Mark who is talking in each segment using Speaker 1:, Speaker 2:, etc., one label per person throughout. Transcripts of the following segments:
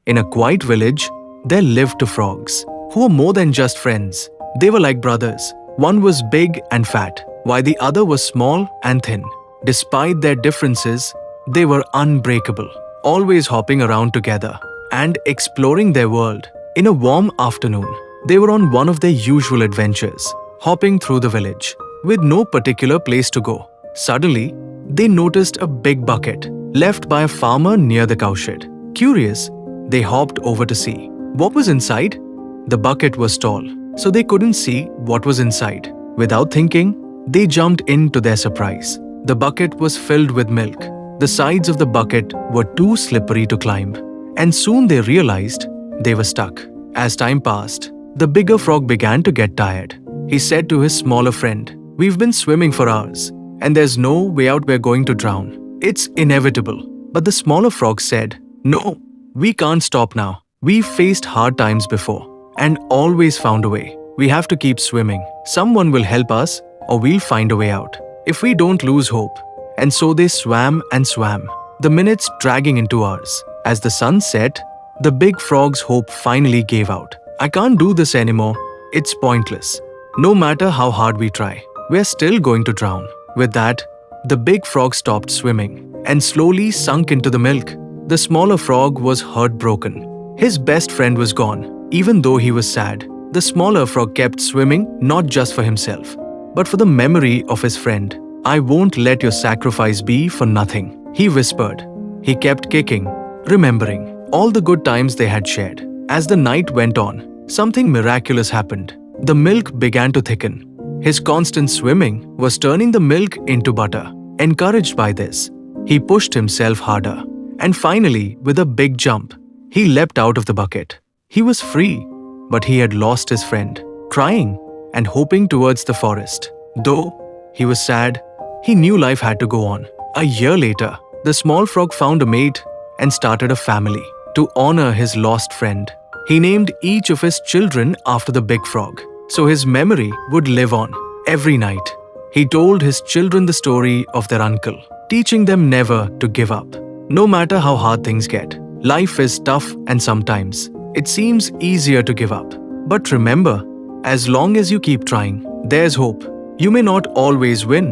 Speaker 1: In a quiet village, there lived two frogs, who were more than just friends. They were like brothers. One was big and fat, while the other was small and thin. Despite their differences, they were unbreakable, always hopping around together and exploring their world. In a warm afternoon, they were on one of their usual adventures, hopping through the village, with no particular place to go. Suddenly, they noticed a big bucket left by a farmer near the cowshed. Curious, they hopped over to see what was inside. The bucket was tall, so they couldn't see what was inside. Without thinking, they jumped in to their surprise. The bucket was filled with milk. The sides of the bucket were too slippery to climb, and soon they realized they were stuck. As time passed, the bigger frog began to get tired. He said to his smaller friend, "We've been swimming for hours, and there's no way out. We're going to drown. It's inevitable." But the smaller frog said, "No, we can't stop now. We've faced hard times before and always found a way. We have to keep swimming. Someone will help us, or we'll find a way out if we don't lose hope." And so they swam and swam, the minutes dragging into hours. As the sun set, the big frog's hope finally gave out. "I can't do this anymore. It's pointless. No matter how hard we try, we're still going to drown." With that, the big frog stopped swimming and slowly sunk into the milk. The smaller frog was heartbroken. His best friend was gone. Even though he was sad, the smaller frog kept swimming, not just for himself, but for the memory of his friend. "I won't let your sacrifice be for nothing," he whispered. He kept kicking, remembering all the good times they had shared. As the night went on, something miraculous happened. The milk began to thicken. His constant swimming was turning the milk into butter. Encouraged by this, he pushed himself harder, and finally, with a big jump, he leapt out of the bucket. He was free, but he had lost his friend. Crying and hoping towards the forest. Though he was sad, he knew life had to go on. A year later, the small frog found a mate and started a family. To honor his lost friend, he named each of his children after the big frog, so his memory would live on. Every night, he told his children the story of their uncle, teaching them never to give up. No matter how hard things get, life is tough and sometimes it seems easier to give up. But remember, as long as you keep trying, there's hope. You may not always win,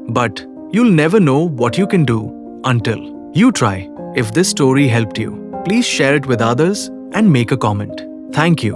Speaker 1: but you'll never know what you can do until you try. If this story helped you, please share it with others and make a comment. Thank you.